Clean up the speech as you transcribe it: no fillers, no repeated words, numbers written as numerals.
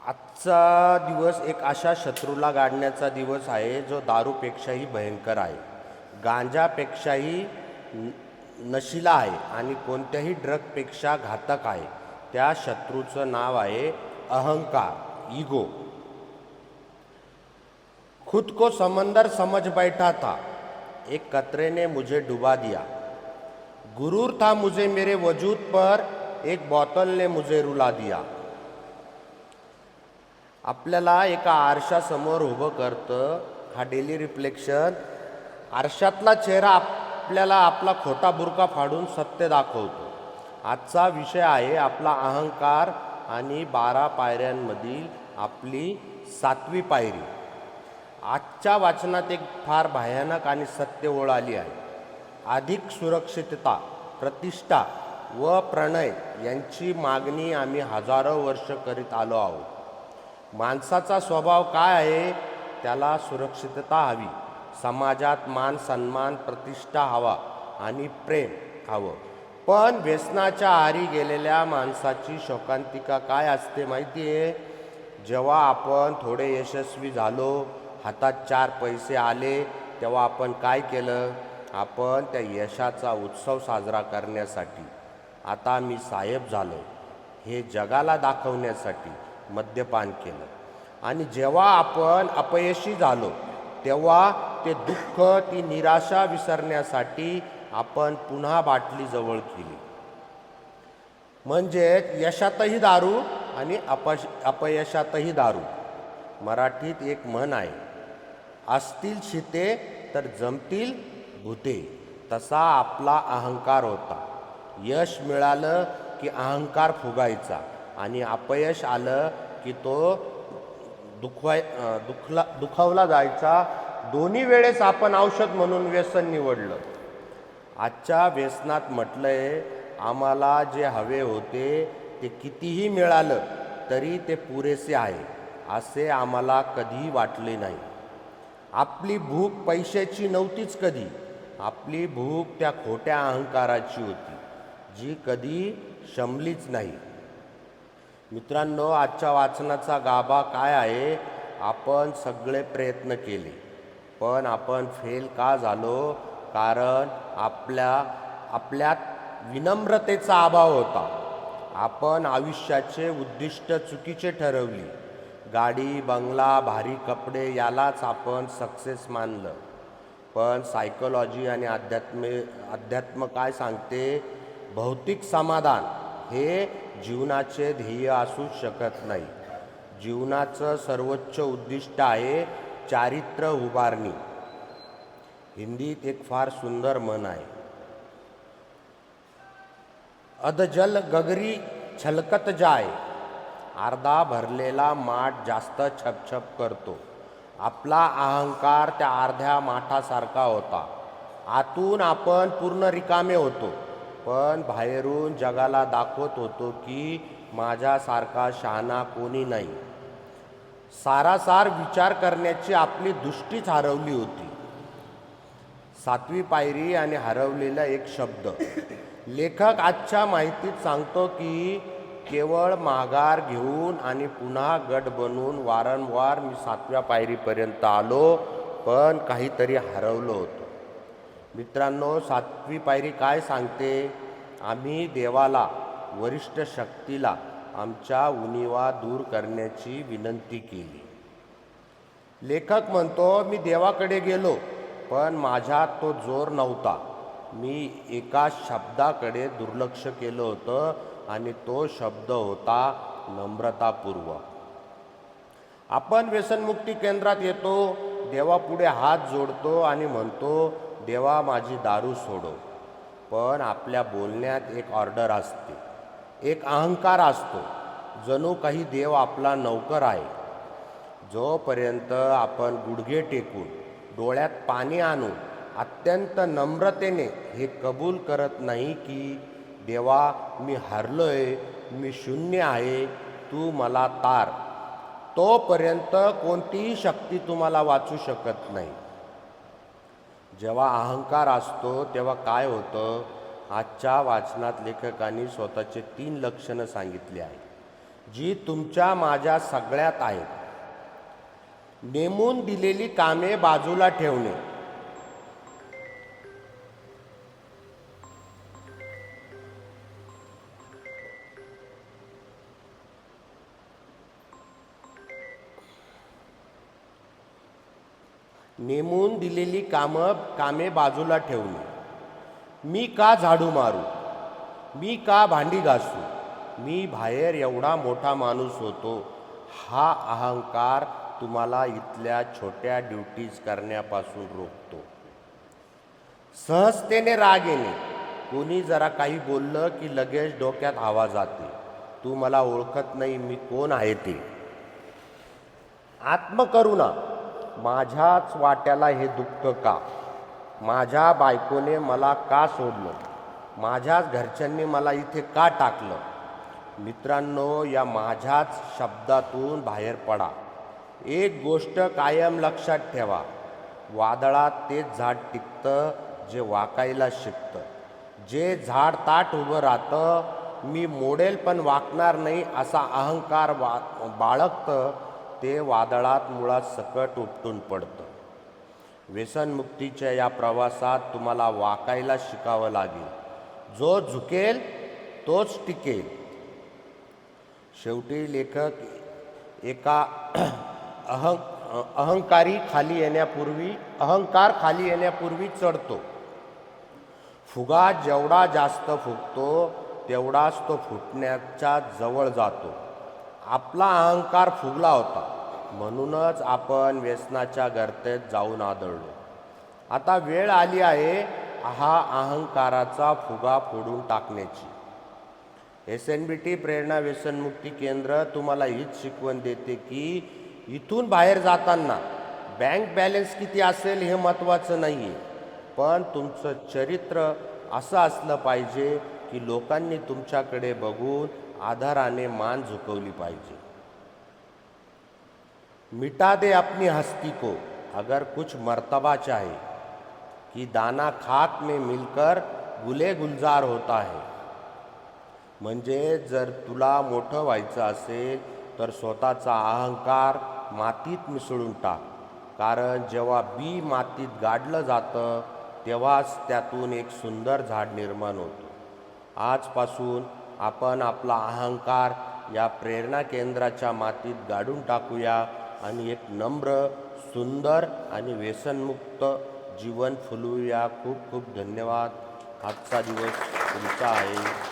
आजचा दिवस एक अशा शत्रूला गाडण्याचा दिवस आहे जो दारूपेक्षाही भयंकर आहे, गांजापेक्षाही नशिला आहे आणि कोणत्याही ड्रगपेक्षा घातक आहे. त्या शत्रूचं नाव आहे अहंकार, ईगो. खुद को समंदर समझ बैठा था, एक कतरे ने मुझे डुबा दिया. गुरूर था मुझे मेरे वजूद पर, एक बोतल ने मुझे रुला दिया. आपल्याला एका आरशासमोर उभं करतं. हा डेली रिफ्लेक्शन. आरशातला चेहरा आपल्याला आपला खोटा बुरका फाडून सत्य दाखवतो. आजचा विषय आहे आपला अहंकार आणि 12 पायऱ्यांमधील आपली 7वी पायरी. आजच्या वाचनात एक फार भयानक आणि सत्य ओळ आली आहे. अधिक सुरक्षितता, प्रतिष्ठा व प्रणय यांची मागणी आम्ही हजारो वर्ष करीत आलो आहोत. माणसाचा स्वभाव काय आहे? त्याला सुरक्षितता हवी, समाजात मान सन्मान, प्रतिष्ठा हवा आणि प्रेम हवं. पण व्यसनाच्या आहारी गेलेल्या माणसाची शोकांतिका काय असते माहिती आहे? जेव्हा आपण थोडे यशस्वी झालो, हातात 4 पैसे आले, तेव्हा आपण काय केलं? आपण त्या यशाचा उत्सव साजरा करण्यासाठी, आता मी साहेब झालो हे जगाला दाखवण्यासाठी मद्यपान केलं. आणि जेव्हा आपण अपयशी झालो, तेव्हा ते दुःख, ती निराशा विसरण्यासाठी आपण पुन्हा बाटली जवळ केली. म्हणजे यशातही दारू आणि अपयशातही दारू. मराठीत एक म्हण आहे, असतील शिते तर जमतील भूते. तसा आपला अहंकार होता. यश मिळालं की अहंकार फुगायचा आणि अपयश आलं की तो दुखावला जायचा. दोन्ही वेळेस आपण औषध म्हणून व्यसन निवडलं. आजच्या व्यसनात म्हटलंय, आम्हाला जे हवे होते ते कितीही मिळालं तरी ते पुरेसे आहे असे आम्हाला कधीही वाटले नाही. आपली भूक पैशाची नव्हतीच कधी. आपली भूक त्या खोट्या अहंकाराची होती, जी कधी शमलीच नाही. मित्रांनो, आजच्या वाचनाचा गाभा काय आहे? आपण सगळे प्रयत्न केले, पण आपण फेल का झालो? कारण आपल्यात विनम्रतेचा अभाव होता. आपण आयुष्याचे उद्दिष्ट चुकीचे ठरवली. गाडी, बंगला, भारी कपडे यालाच आपण सक्सेस मानलं. पण सायकोलॉजी आणि अध्यात्म काय सांगते? भौतिक समाधान हे जीवनाचे ध्येय असू शकत नाही. जीवनाचं सर्वोच्च उद्दिष्ट आहे चारित्र्य उभारणी. हिंदीत एक फार सुंदर म्हण आहे, अधजल गगरी छलकत जाय. अर्धा भरलेला माठ जास्त छपछप करतो. आपला अहंकार त्या अर्ध्या माठासारखा होता. आतून आपण पूर्ण रिकामे होतो, पण बाहेरून जगाला दाखवत होतो की माझ्यासारखा शहाणा कोणी नाही. सारासार विचार करण्याची आपली दृष्टीच हरवली होती. 7वी पायरी आणि हरवलेला एक शब्द. लेखक आजच्या माहितीत सांगतो की केवळ माघार घेऊन आणि पुन्हा गट बनवून वारंवार मी 7व्या पायरीपर्यंत आलो, पण काहीतरी हरवलं होतं. मित्रांनो, 7वी पायरी काय सांगते? आम्ही देवाला, वरिष्ठ शक्तीला आमच्या उणिवा दूर करण्याची विनंती केली. लेखक म्हणतो, मी देवाकडे गेलो, पण माझ्यात तो जोर नव्हता. मी एका शब्दाकडे दुर्लक्ष केलं होतं आणि तो शब्द होता नम्रतापूर्वक. आपण व्यसनमुक्ती केंद्रात येतो, देवापुढे हात जोडतो आणि म्हणतो, देवा माझी दारू सोडव. पण आपल्या बोलण्यात एक ऑर्डर असते, एक अहंकार असतो. जणू काही देव आपला नौकर आहे. जोपर्यंत आपण गुडघे टेकून, डोळ्यात पाणी आणून, अत्यंत नम्रतेने हे कबूल करत नाही की देवा मी हरलोय, मी शून्य आहे, तू मला तार, तोपर्यंत कोणतीही शक्ती तुम्हाला वाचू शकत नाही. जेव्हा अहंकार असतो तेव्हा काय होतं? आजच्या वाचनात लेखकांनी स्वतःचे 3 लक्षणं सांगितली आहेत. जी तुमच्या माझ्या सगळ्यात आहेत. नेमून दिलेली कामे बाजूला ठेवणे, नेमून दिलेली कामे बाजूला ठेवणे. मी का झाडू मारू, मी का भांडी घासू, मी बाहेर एवढा मोठा माणूस होतो, हा अहंकार तुम्हाला इथल्या छोट्या ड्युटीज करण्यापासून रोखतो. सहजतेने राग येणे, कोणी जरा काही बोललं की लगेच डोक्यात हवा जाते, तू मला ओळखत नाही, मी कोण आहे ते. आत्मकरुणा, माझ्याच वाट्याला हे दुःख का, माझ्या बायकोने मला का सोडलं, माझ्याच घरच्यांनी मला इथे का टाकलं. मित्रांनो, या माझ्याच शब्दातून बाहेर पडा. एक गोष्ट कायम लक्षात ठेवा, वादळात तेच झाड टिकतं जे वाकायला शिकतं. जे झाड ताठ उभं राहतं, मी मोडेल पण वाकणार नाही असा अहंकार बाळगतं, ते वादळात मुळात सकट उपटून पडतं. व्यसनमुक्तीच्या या प्रवासात तुम्हाला वाकायला शिकावं लागेल. जो झुकेल तोच टिकेल. शेवटी लेखक एका अहंकार खाली येण्यापूर्वी चढतो. फुगा जेवढा जास्त फुगतो तेवढाच तो फुटण्याच्या जवळ जातो. आपला अहंकार फुगला होता, म्हणूनच आपण व्यसनाच्या गर्तेत जाऊन आदळलो. आता वेळ आली आहे हा अहंकाराचा फुगा फोडून टाकण्याची. SNBT प्रेरणा व्यसनमुक्ती केंद्र तुम्हाला हीच शिकवण देते की इथून बाहेर जाताना बँक बॅलन्स किती असेल हे महत्त्वाचं नाही आहे, पण तुमचं चरित्र असं असलं पाहिजे की लोकांनी तुमच्याकडे बघून आदराने मान झुकवली पाहिजे. मिटा दे अपनी हस्ती को अगर कुछ मर्तबा चाहे, कि दाना खाक में मिलकर गुले गुलजार होता है. म्हणजे जर तुला मोठं व्हायचं असेल तर स्वतःचा अहंकार मातीत मिसळून टाक, कारण जेव्हा बी मातीत गाडलं जातं तेव्हाच त्यातून एक सुंदर झाड निर्माण होतं. आजपासून आपण आपला अहंकार या प्रेरणा केंद्राच्या मातीत गाडून टाकूया आणि एक नम्र, सुंदर आणि व्यसनमुक्त जीवन फुलवूया. खूप खूप धन्यवाद. आजचा दिवस तुमचा आहे.